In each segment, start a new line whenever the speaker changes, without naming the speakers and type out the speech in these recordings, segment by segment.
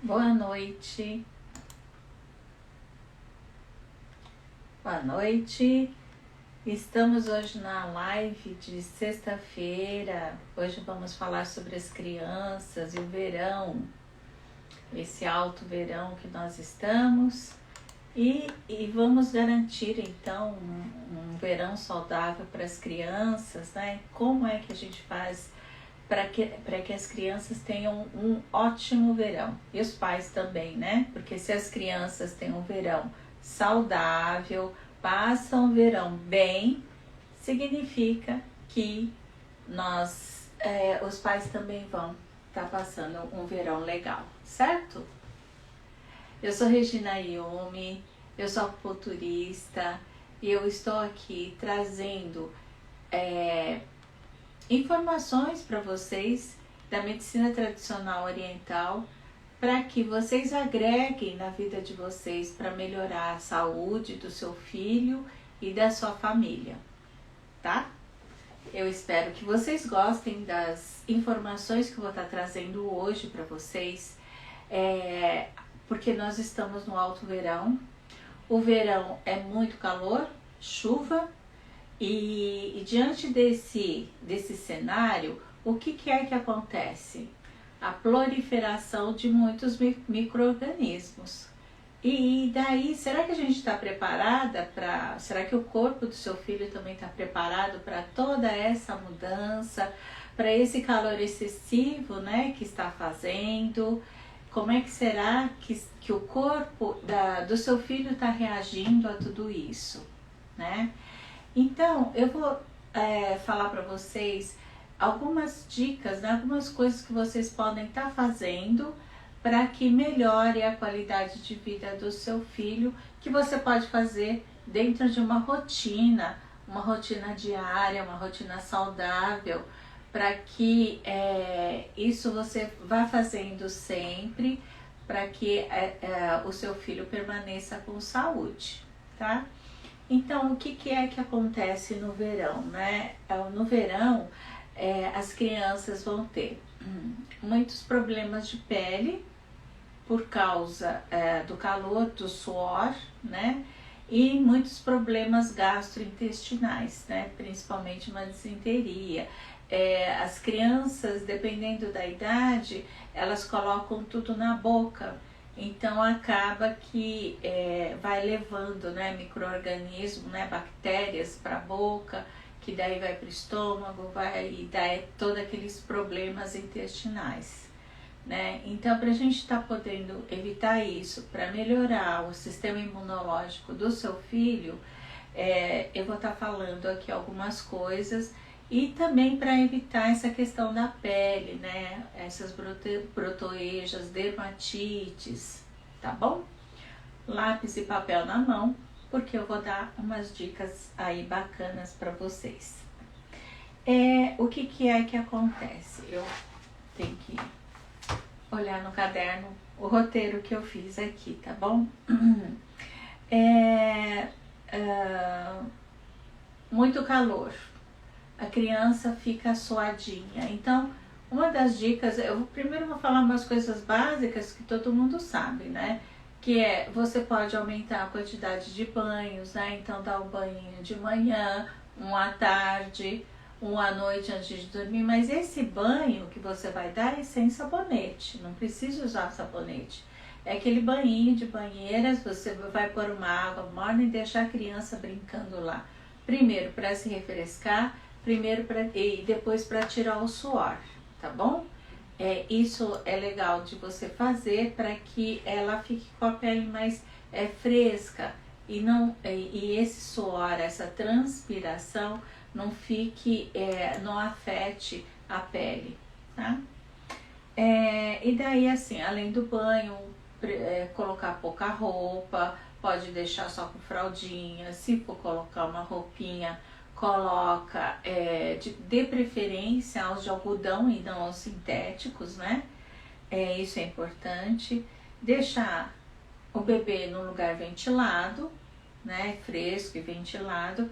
Boa noite. Boa noite. Estamos hoje na live de sexta-feira. Hoje vamos falar sobre as crianças e o verão, esse alto verão que nós estamos. E vamos garantir então um verão saudável para as crianças, né? Como é que a gente faz para que as crianças tenham um ótimo verão? E os pais também, né? Porque se as crianças têm um verão saudável, passam o verão bem, significa que os pais também vão estar passando um verão legal, certo? Eu sou Regina Iume, eu sou acupunturista e eu estou aqui trazendo informações para vocês da medicina tradicional oriental para que vocês agreguem na vida de vocês para melhorar a saúde do seu filho e da sua família, tá? Eu espero que vocês gostem das informações que eu vou estar trazendo hoje para vocês, porque nós estamos no alto verão. O verão é muito calor, chuva, e diante desse cenário, o que é que acontece? A proliferação de muitos micro-organismos. E daí, será que a gente está preparada para... Será que o corpo do seu filho também está preparado para toda essa mudança, para esse calor excessivo, né, que está fazendo? Como é que será que o corpo do seu filho está reagindo a tudo isso, né? Então, eu vou falar para vocês algumas dicas, né, algumas coisas que vocês podem estar fazendo para que melhore a qualidade de vida do seu filho, que você pode fazer dentro de uma rotina diária, uma rotina saudável, para que isso você vá fazendo sempre, para que o seu filho permaneça com saúde, tá? Então, o que é que acontece no verão, né? No verão, as crianças vão ter muitos problemas de pele por causa do calor, do suor, né? E muitos problemas gastrointestinais, né? Principalmente uma disenteria. As crianças, dependendo da idade, elas colocam tudo na boca. Então acaba que vai levando, né, micro-organismos, né, bactérias para a boca, que daí vai para o estômago, e daí todos aqueles problemas intestinais, né? Então, para a gente estar podendo evitar isso, para melhorar o sistema imunológico do seu filho, eu vou estar falando aqui algumas coisas. E também para evitar essa questão da pele, né? Essas brotoejas, dermatites, tá bom? Lápis e papel na mão, porque eu vou dar umas dicas aí bacanas para vocês. O que é que acontece? Eu tenho que olhar no caderno o roteiro que eu fiz aqui, tá bom? Muito calor. A criança fica suadinha. Então, uma das dicas, primeiro vou falar umas coisas básicas que todo mundo sabe, né? Que você pode aumentar a quantidade de banhos, né? Então, dá um banho de manhã, um à tarde, um à noite antes de dormir. Mas esse banho que você vai dar é sem sabonete, não precisa usar sabonete. É aquele banhinho de banheiras, você vai pôr uma água morna e deixar a criança brincando lá. Primeiro para se refrescar, e depois para tirar o suor, tá bom? Isso é legal de você fazer para que ela fique com a pele mais fresca e esse suor, essa transpiração não afete a pele, tá? E daí assim, além do banho, colocar pouca roupa, pode deixar só com fraldinha. Se for colocar uma roupinha, coloca de preferência aos de algodão e não aos sintéticos, né? Isso é importante. Deixar o bebê num lugar ventilado, né? Fresco e ventilado.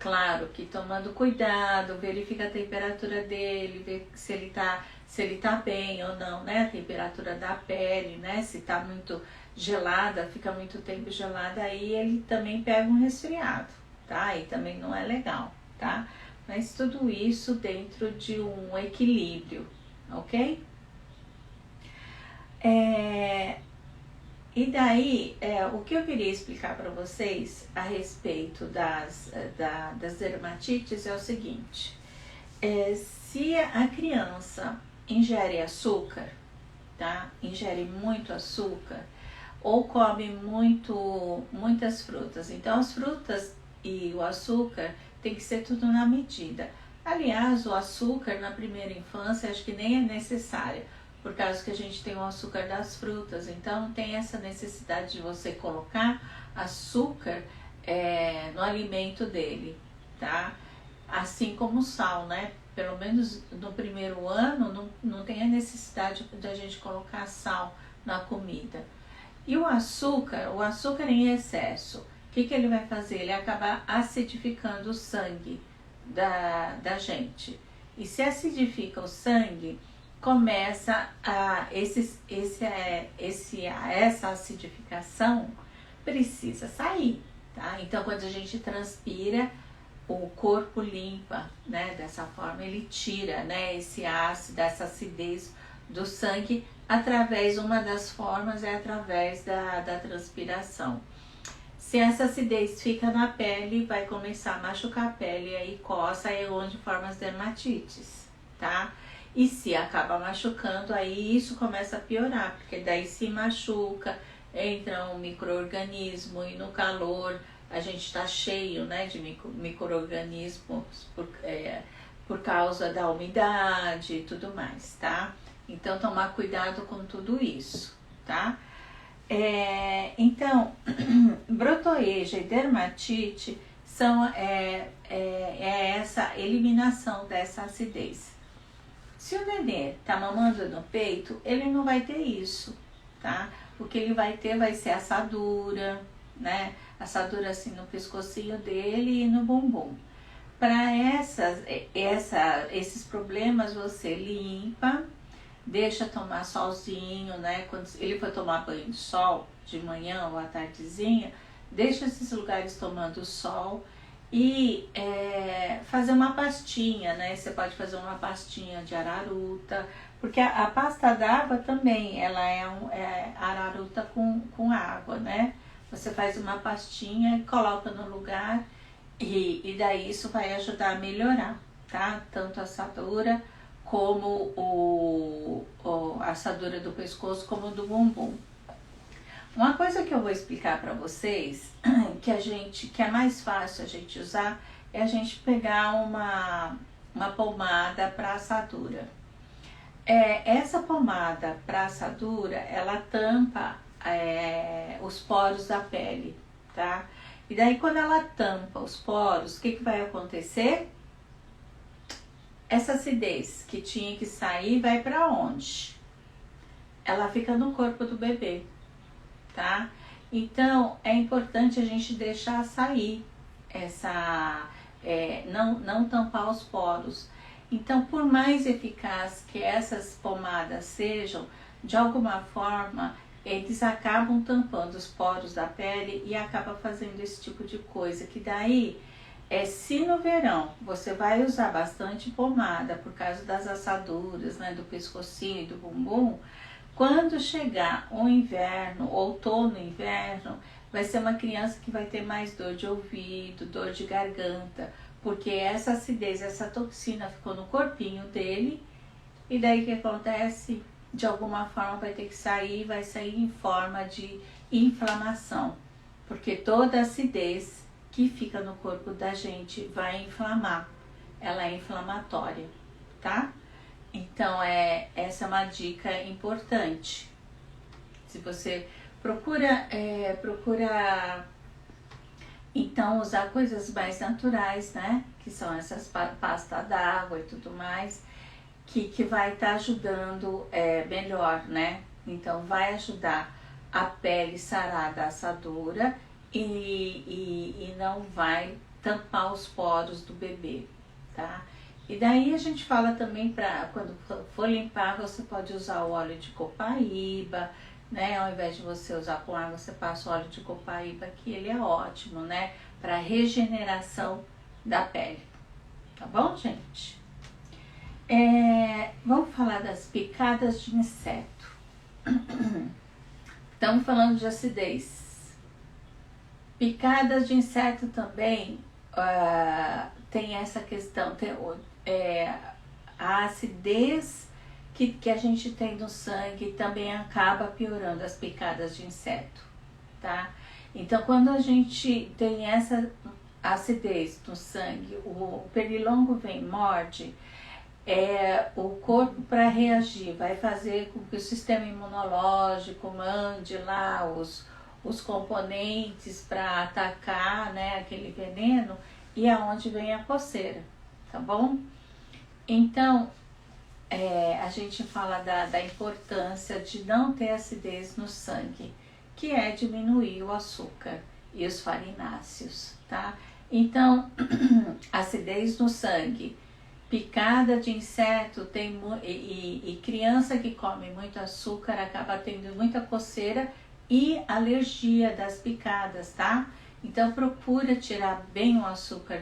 Claro que tomando cuidado, verifica a temperatura dele, vê se ele tá bem ou não, né? A temperatura da pele, né? Se tá muito gelada, fica muito tempo gelada, aí ele também pega um resfriado, tá? E também não é legal, tá? Mas tudo isso dentro de um equilíbrio, ok? E daí, o que eu queria explicar para vocês a respeito das dermatites é o seguinte: se a criança ingere açúcar, tá? Ingere muito açúcar ou come muitas frutas, então as frutas e o açúcar tem que ser tudo na medida. Aliás, o açúcar na primeira infância acho que nem é necessário, por causa que a gente tem o açúcar das frutas, então não tem essa necessidade de você colocar açúcar no alimento dele, tá? Assim como o sal, né? Pelo menos no primeiro ano não tem a necessidade da gente colocar sal na comida. E o açúcar em excesso, o que ele vai fazer? Ele acaba acidificando o sangue da gente. E se acidifica o sangue, começa essa acidificação precisa sair, tá? Então, quando a gente transpira, o corpo limpa, né? Dessa forma, ele tira, né? Esse ácido, essa acidez do sangue uma das formas é através da transpiração. Se essa acidez fica na pele, vai começar a machucar a pele, e aí coça, aí é onde forma as dermatites, tá? E se acaba machucando, aí isso começa a piorar, porque daí se machuca, entra um micro-organismo e no calor a gente está cheio, né, de micro-organismos por causa da umidade e tudo mais, tá? Então, tomar cuidado com tudo isso, tá? Então, brotoeja e dermatite são essa eliminação dessa acidez. Se o nenê tá mamando no peito, ele não vai ter isso, tá? O que ele vai ter vai ser assadura, né? Assadura assim no pescocinho dele e no bumbum. Para esses problemas, você limpa, deixa tomar solzinho, né? Quando ele for tomar banho de sol, de manhã ou à tardezinha, deixa esses lugares tomando sol e fazer uma pastinha, né? Você pode fazer uma pastinha de araruta, porque a pasta d'água também, ela é araruta com água, né? Você faz uma pastinha e coloca no lugar e daí isso vai ajudar a melhorar, tá? Tanto a assadura como a assadura do pescoço, como do bumbum. Uma coisa que eu vou explicar para vocês, que é mais fácil a gente usar, é a gente pegar uma pomada para assadura. Essa pomada para assadura, ela tampa os poros da pele, tá? E daí quando ela tampa os poros, o que vai acontecer? Essa acidez que tinha que sair vai para onde? Ela fica no corpo do bebê, tá? Então é importante a gente deixar sair não tampar os poros. Então, por mais eficaz que essas pomadas sejam, de alguma forma eles acabam tampando os poros da pele e acaba fazendo esse tipo de coisa, que daí se no verão você vai usar bastante pomada por causa das assaduras, né, do pescocinho e do bumbum, quando chegar o inverno, outono e inverno, vai ser uma criança que vai ter mais dor de ouvido, dor de garganta, porque essa acidez, essa toxina ficou no corpinho dele, e daí o que acontece? De alguma forma vai ter que sair, vai sair em forma de inflamação, porque toda acidez que fica no corpo da gente vai inflamar, ela é inflamatória, tá? Então essa é uma dica importante. Se você procura então usar coisas mais naturais, né? Que são essas pasta d'água e tudo mais, que vai estar ajudando melhor, né? Então vai ajudar a pele sarar da assadura e não vai tampar os poros do bebê, tá? E daí a gente fala também para quando for limpar, você pode usar o óleo de copaíba, né? Ao invés de você usar com água, você passa o óleo de copaíba, que ele é ótimo, né? Para regeneração da pele, tá bom, gente? Vamos falar das picadas de inseto. Estamos falando de acidez. Picadas de inseto também tem essa questão, a acidez que a gente tem no sangue também acaba piorando as picadas de inseto, tá? Então, quando a gente tem essa acidez no sangue, o pernilongo vem e morde, o corpo, para reagir, vai fazer com que o sistema imunológico mande lá os componentes para atacar, né, aquele veneno, e aonde vem a coceira, tá bom? Então, a gente fala da importância de não ter acidez no sangue, que é diminuir o açúcar e os farináceos, tá? Então, acidez no sangue, picada de inseto e criança que come muito açúcar acaba tendo muita coceira e alergia das picadas, tá? Então procura tirar bem o açúcar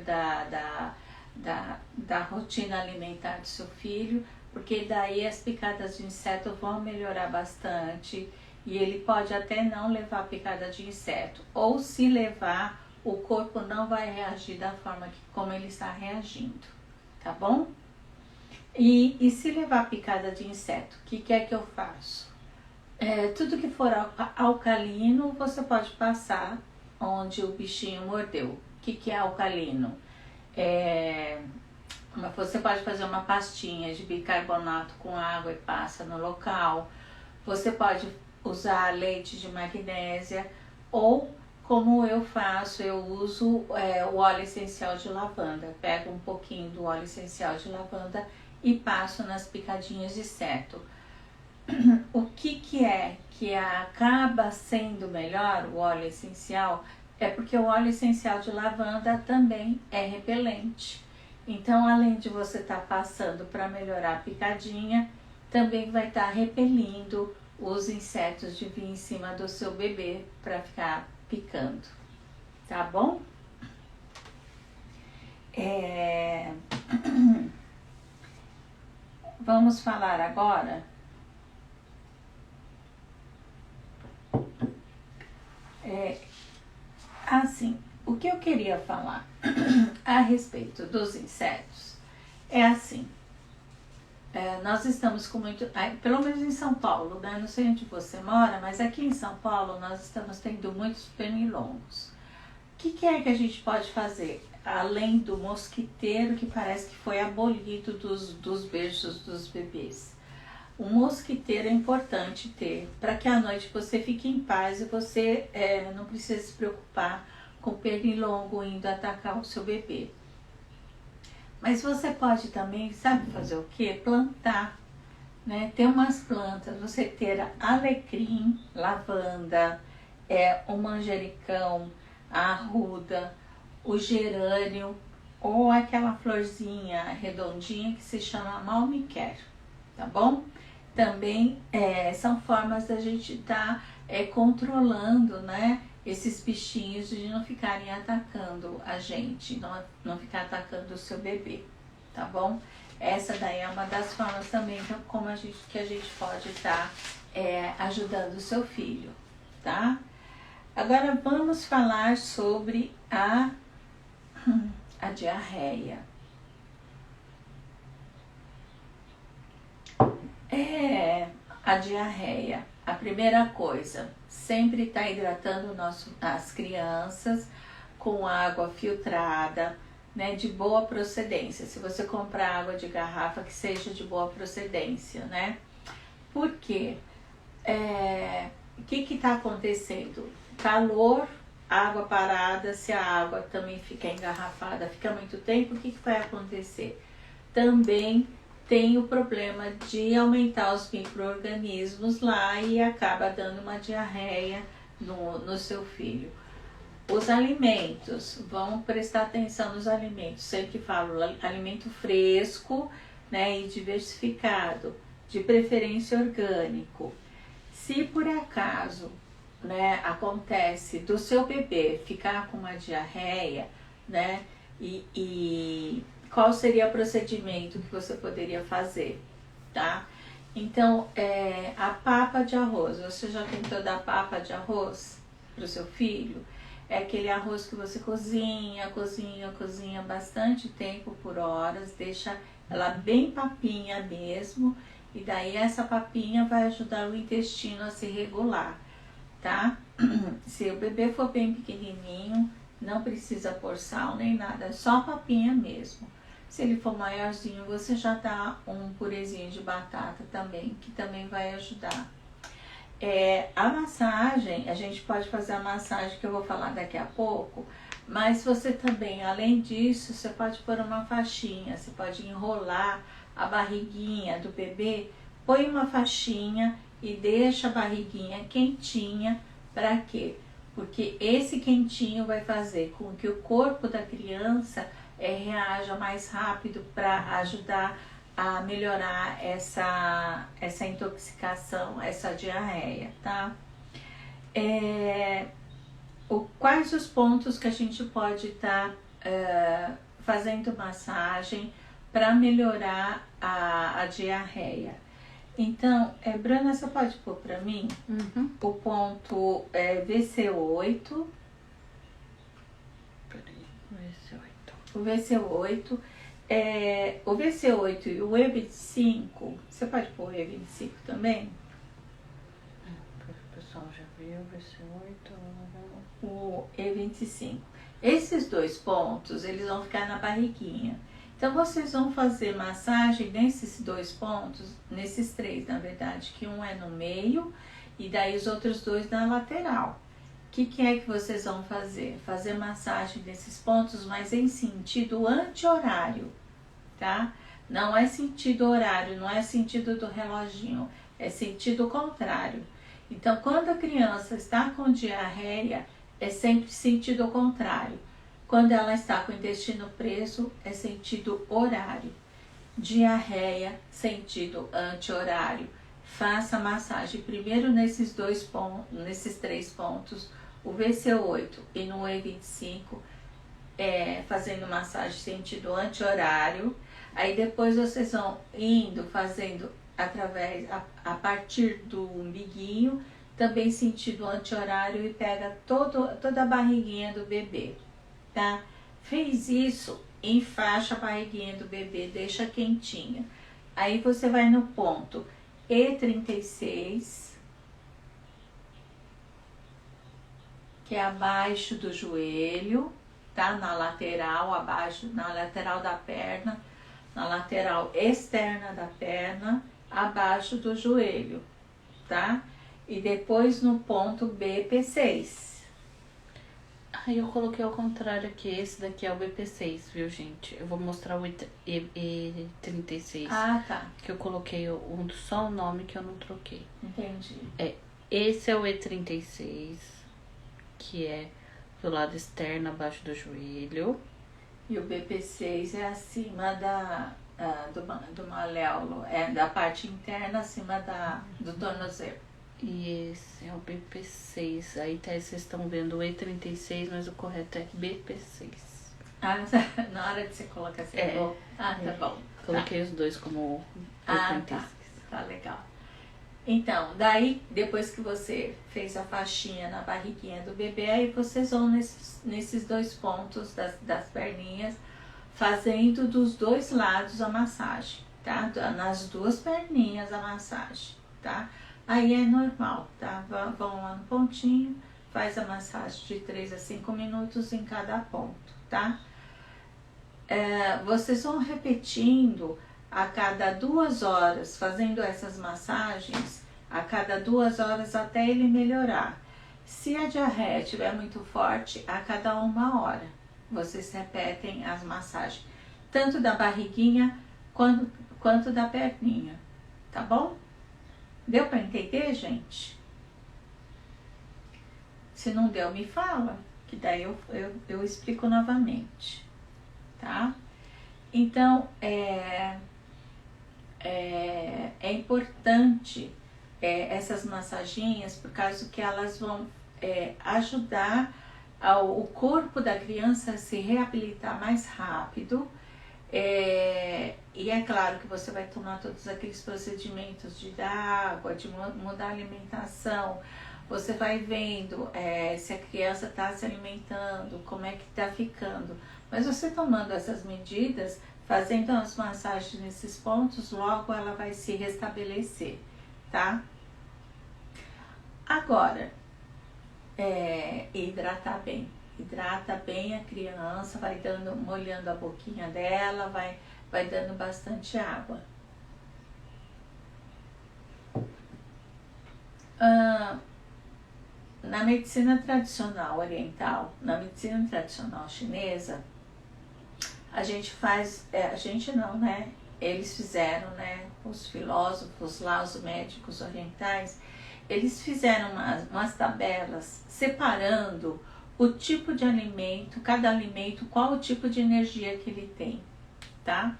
da rotina alimentar do seu filho, porque daí as picadas de inseto vão melhorar bastante e ele pode até não levar picada de inseto, ou se levar, o corpo não vai reagir da forma como ele está reagindo, tá bom? E se levar picada de inseto, o que é que eu faço? Tudo que for alcalino, você pode passar onde o bichinho mordeu. O que é alcalino? Você pode fazer uma pastinha de bicarbonato com água e passa no local. Você pode usar leite de magnésia, ou como eu faço, eu uso o óleo essencial de lavanda. Pego um pouquinho do óleo essencial de lavanda e passo nas picadinhas de inseto. O que acaba sendo melhor, o óleo essencial, é porque o óleo essencial de lavanda também é repelente. Então, além de você estar passando para melhorar a picadinha, também vai estar repelindo os insetos de vir em cima do seu bebê para ficar picando, tá bom? Vamos falar agora assim, o que eu queria falar a respeito dos insetos é assim, nós estamos com muito, pelo menos em São Paulo, né? Não sei onde você mora, mas aqui em São Paulo nós estamos tendo muitos pernilongos. O que é que a gente pode fazer? Além do mosquiteiro, que parece que foi abolido dos berços dos bebês. O mosquiteiro é importante ter, para que à noite você fique em paz e você não precise se preocupar com o pernilongo indo atacar o seu bebê. Mas você pode também, sabe fazer o quê? Plantar, né? Ter umas plantas, você ter alecrim, lavanda, o manjericão, a arruda, o gerânio, ou aquela florzinha redondinha que se chama malmiquer, tá bom? Também são formas da gente estar controlando, né, esses bichinhos de não ficarem atacando a gente, não ficar atacando o seu bebê, tá bom? Essa daí é uma das formas também que a gente pode estar ajudando o seu filho, tá? Agora vamos falar sobre a diarreia. A diarreia. A primeira coisa, sempre estar hidratando as crianças com água filtrada, né, de boa procedência. Se você comprar água de garrafa, que seja de boa procedência, né? Por quê? O que está acontecendo? Calor, água parada, se a água também fica engarrafada, fica muito tempo, o que vai acontecer? Também tem o problema de aumentar os micro-organismos lá e acaba dando uma diarreia no seu filho. Os alimentos, vamos prestar atenção nos alimentos. Sempre falo alimento fresco, né, e diversificado, de preferência orgânico. Se por acaso, né, acontece do seu bebê ficar com uma diarreia, né, e qual seria o procedimento que você poderia fazer, tá? Então, a papa de arroz, você já tentou dar papa de arroz para o seu filho? É aquele arroz que você cozinha bastante tempo por horas, deixa ela bem papinha mesmo, e daí essa papinha vai ajudar o intestino a se regular, tá? Se o bebê for bem pequenininho, não precisa pôr sal nem nada, é só papinha mesmo. Se ele for maiorzinho, você já dá um purezinho de batata também, que também vai ajudar. A massagem, a gente pode fazer a massagem que eu vou falar daqui a pouco, mas você também, além disso, você pode pôr uma faixinha, você pode enrolar a barriguinha do bebê, põe uma faixinha e deixa a barriguinha quentinha. Para quê? Porque esse quentinho vai fazer com que o corpo da criança reaja mais rápido para ajudar a melhorar essa intoxicação, essa diarreia, tá? Quais os pontos que a gente pode estar fazendo massagem para melhorar a diarreia? Então, Bruna, você pode pôr para mim o ponto VC8.
Peraí, VC8.
O VC8. O VC8 e o E25, você pode pôr o E25 também?
O pessoal já viu o VC8.
O E25. Esses dois pontos, eles vão ficar na barriguinha. Então, vocês vão fazer massagem nesses dois pontos, nesses três, na verdade, que um é no meio e daí os outros dois na lateral. O que é que vocês vão fazer? Fazer massagem nesses pontos, mas em sentido anti-horário, tá? Não é sentido horário, não é sentido do reloginho, é sentido contrário. Então, quando a criança está com diarreia, é sempre sentido contrário. Quando ela está com o intestino preso, é sentido horário. Diarreia, sentido anti-horário. Faça a massagem primeiro nesses dois pontos, nesses três pontos, o VC8 e no E25, fazendo massagem sentido anti-horário. Aí depois vocês vão indo, fazendo a partir do umbiguinho, também sentido anti-horário, e pega toda a barriguinha do bebê, tá? Fez isso, enfaixa a barriguinha do bebê, deixa quentinha. Aí você vai no ponto E36, que é abaixo do joelho, tá? Na lateral, abaixo, na lateral da perna, na lateral externa da perna, abaixo do joelho, tá? E depois no ponto BP6.
Aí eu coloquei ao contrário aqui, esse daqui é o BP6, viu, gente? Eu vou mostrar o E36.
Ah, tá.
Que eu coloquei só o nome que eu não troquei.
Entendi.
Esse é o E36, que é do lado externo, abaixo do joelho.
E o BP6 é acima do maléolo, da parte interna, acima do tornozelo.
E esse é o BP6. Aí vocês estão vendo o E36, mas o correto é BP6.
Ah, na hora de você colocar assim, tá bom.
Coloquei os dois como E36.
Tá legal. Então, daí, depois que você fez a faixinha na barriguinha do bebê, aí vocês vão nesses dois pontos das perninhas, fazendo dos dois lados a massagem, tá? Nas duas perninhas a massagem, tá? Aí é normal, tá? Vão lá no pontinho, faz a massagem de 3 a 5 minutos em cada ponto, tá? Vocês vão repetindo a cada 2 horas, fazendo essas massagens a cada 2 horas até ele melhorar. Se a diarreia estiver muito forte, a cada 1 hora, vocês repetem as massagens, tanto da barriguinha quanto da perninha, tá bom? Deu para entender, gente? Se não deu, me fala, que daí eu explico novamente, tá? Então, é importante essas massaginhas, por causa que elas vão ajudar o corpo da criança a se reabilitar mais rápido. E é claro que você vai tomar todos aqueles procedimentos de dar água, de mudar a alimentação. Você vai vendo se a criança está se alimentando, como é que está ficando. Mas você tomando essas medidas, fazendo as massagens nesses pontos, logo ela vai se restabelecer, tá? Agora, hidratar bem. Hidrata bem a criança, vai molhando a boquinha dela, vai dando bastante água. Na medicina tradicional oriental, na medicina tradicional chinesa, a gente faz, a gente não, né? Eles fizeram, né? Os filósofos lá, os médicos orientais, eles fizeram umas tabelas separando o tipo de alimento, cada alimento, qual o tipo de energia que ele tem, tá?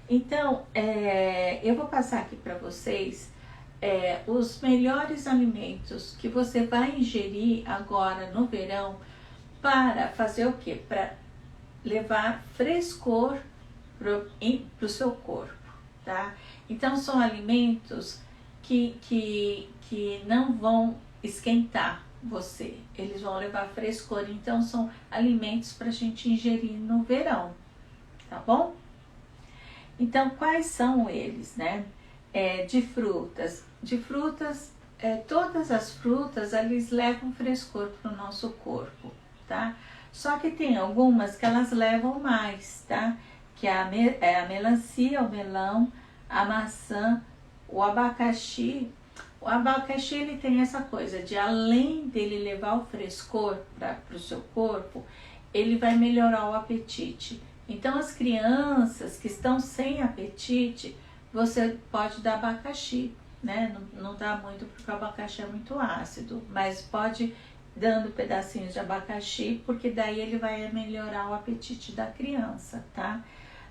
Então, eu vou passar aqui para vocês os melhores alimentos que você vai ingerir agora no verão para fazer o quê? Para levar frescor pro seu corpo, tá? Então, são alimentos que não vão esquentar você, eles vão levar frescor, então são alimentos para a gente ingerir no verão, tá bom? Então, quais são eles, né? De frutas, todas as frutas, eles levam frescor para o nosso corpo, tá? Só que tem algumas que elas levam mais, tá? Que é a melancia, o melão, a maçã, o abacaxi. O abacaxi, ele tem essa coisa de, além dele levar o frescor para o seu corpo, ele vai melhorar o apetite. Então, as crianças que estão sem apetite, você pode dar abacaxi, né? Não dá muito porque o abacaxi é muito ácido, mas pode dando pedacinhos de abacaxi, porque daí ele vai melhorar o apetite da criança, tá?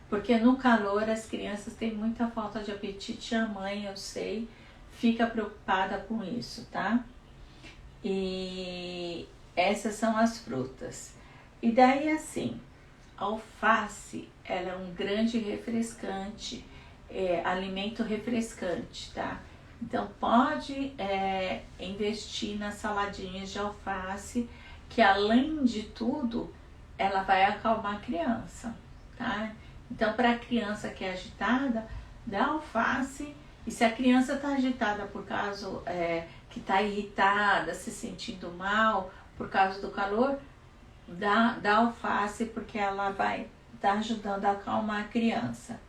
Porque no calor as crianças têm muita falta de apetite, a mãe, eu sei, fica preocupada com isso, tá? E essas são as frutas. E daí assim, a alface, ela é um grande refrescante, alimento refrescante, tá? Então pode investir nas saladinhas de alface, que além de tudo, ela vai acalmar a criança, tá? Então, para a criança que é agitada, dá alface. E se a criança está agitada por causa que está irritada, se sentindo mal por causa do calor, dá alface, porque ela vai estar ajudando a acalmar a criança.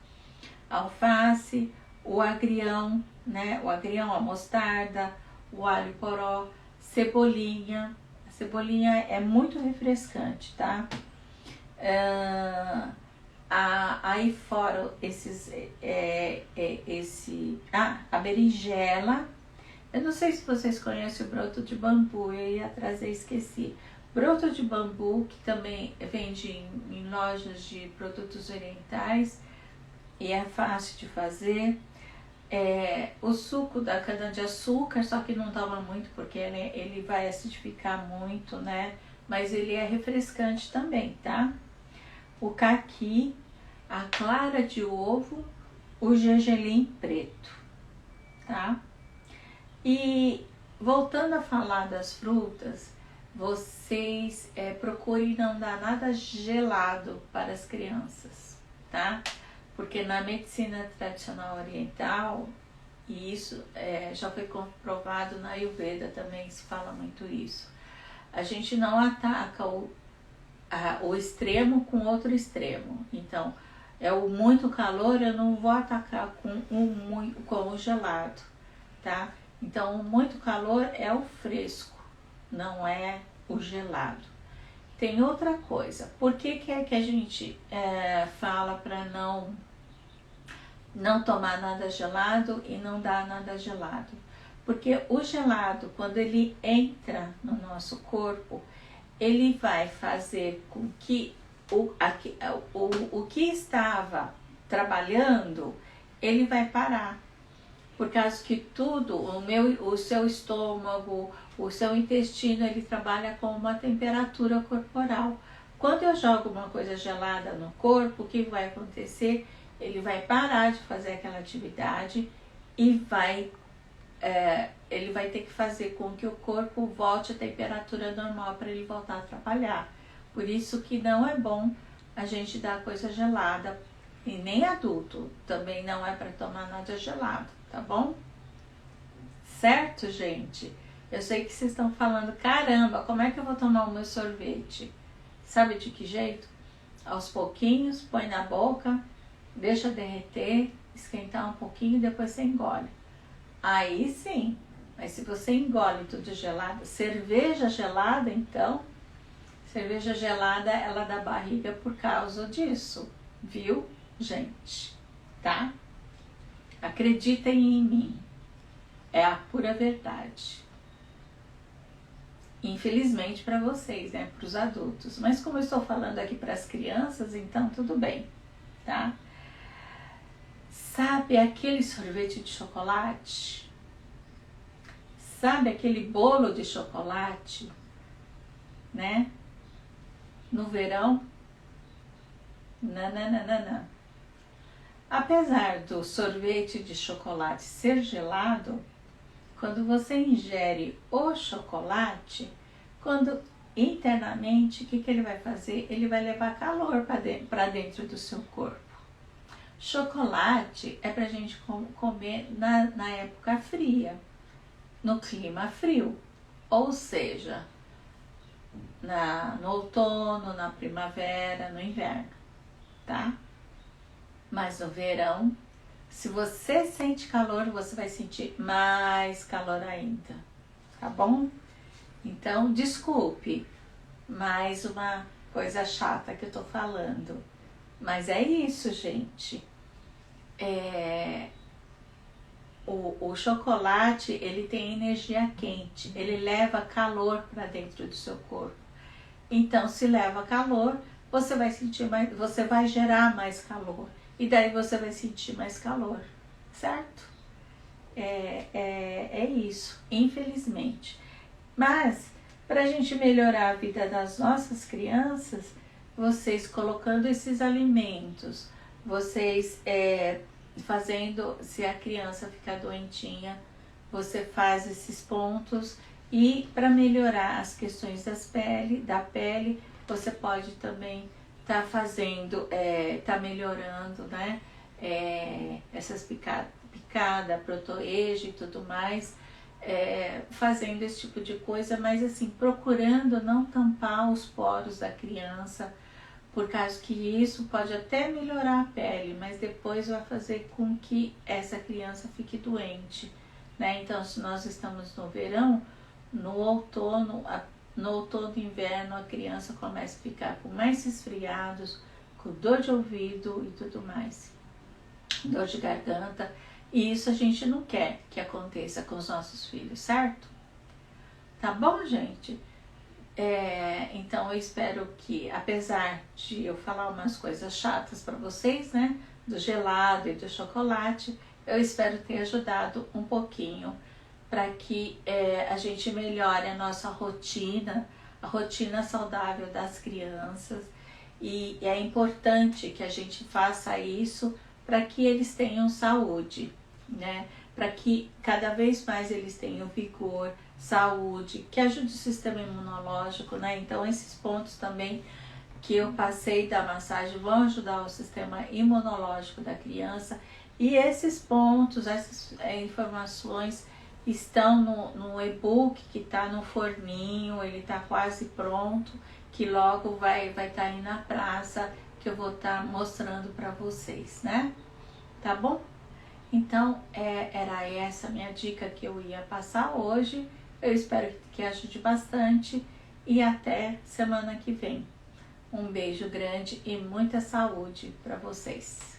Alface, o agrião, né? O agrião, a mostarda, o alho poró, cebolinha. A cebolinha é muito refrescante, tá? Aí fora a berinjela. Eu não sei se vocês conhecem o broto de bambu, eu ia trazer, esqueci. Broto de bambu, que também vende em lojas de produtos orientais e é fácil de fazer. O suco da cana-de-açúcar, só que não toma muito porque ele vai acidificar muito, né? Mas ele é refrescante também, tá? O caqui, a clara de ovo, o gergelim preto, tá? E voltando a falar das frutas, vocês procurem não dar nada gelado para as crianças, tá? Porque na medicina tradicional oriental, e isso já foi comprovado na Ayurveda também, se fala muito isso, a gente não ataca o extremo com outro extremo. Então, o muito calor, eu não vou atacar com o gelado, tá? Então, o muito calor é o fresco, não é o gelado. Tem outra coisa, por que é que a gente fala para não tomar nada gelado e não dar nada gelado? Porque o gelado, quando ele entra no nosso corpo, ele vai fazer com que o que estava trabalhando, ele vai parar. Por causa que tudo, o seu estômago, o seu intestino, ele trabalha com uma temperatura corporal. Quando eu jogo uma coisa gelada no corpo, o que vai acontecer? Ele vai parar de fazer aquela atividade e ele vai ter que fazer com que o corpo volte à temperatura normal para ele voltar a trabalhar. Por isso que não é bom a gente dar coisa gelada, e nem adulto, também não é para tomar nada gelado, tá bom? Certo, gente? Eu sei que vocês estão falando, caramba, como é que eu vou tomar o meu sorvete? Sabe de que jeito? Aos pouquinhos, põe na boca, deixa derreter, esquentar um pouquinho e depois você engole. Aí sim, mas se você engole tudo gelado, cerveja gelada então, cerveja gelada ela dá barriga por causa disso, viu, gente? Tá? Acreditem em mim, é a pura verdade. Infelizmente para vocês, né, para os adultos, mas como eu estou falando aqui para as crianças, então tudo bem, tá? Sabe aquele sorvete de chocolate? Sabe aquele bolo de chocolate, né? No verão? Não. Apesar do sorvete de chocolate ser gelado, quando você ingere o chocolate, quando internamente, o que ele vai fazer? Ele vai levar calor para dentro do seu corpo. Chocolate é para a gente comer na época fria, no clima frio, ou seja, no outono, na primavera, no inverno, tá? Mas no verão, se você sente calor, você vai sentir mais calor ainda, tá bom? Então, desculpe, mais uma coisa chata que eu tô falando, mas é isso, gente. O chocolate, ele tem energia quente, ele leva calor para dentro do seu corpo. Então, se leva calor, você vai sentir mais, você vai gerar mais calor. E daí você vai sentir mais calor, certo? É isso, infelizmente. Mas, para a gente melhorar a vida das nossas crianças, vocês colocando esses alimentos, vocês fazendo, se a criança ficar doentinha, você faz esses pontos. E para melhorar as questões da pele, você pode também tá fazendo, tá melhorando, né? Essas picada, protoege e tudo mais, fazendo esse tipo de coisa, mas assim, procurando não tampar os poros da criança, por causa que isso pode até melhorar a pele, mas depois vai fazer com que essa criança fique doente, né? Então, se nós estamos no verão, no outono e inverno, a criança começa a ficar com mais resfriados, com dor de ouvido e tudo mais, dor de garganta, e isso a gente não quer que aconteça com os nossos filhos, certo? Tá bom, gente? Então eu espero que, apesar de eu falar umas coisas chatas para vocês, né, do gelado e do chocolate, eu espero ter ajudado um pouquinho para que a gente melhore a nossa rotina, a rotina saudável das crianças. E é importante que a gente faça isso para que eles tenham saúde, né? Para que cada vez mais eles tenham vigor, saúde, que ajude o sistema imunológico, né? Então esses pontos também que eu passei da massagem vão ajudar o sistema imunológico da criança. E esses pontos, essas informações estão no e-book que está no forninho, ele está quase pronto, que logo vai estar aí na praça, que eu vou estar mostrando para vocês, né? Tá bom? Então, era essa minha dica que eu ia passar hoje. Eu espero que ajude bastante e até semana que vem. Um beijo grande e muita saúde para vocês.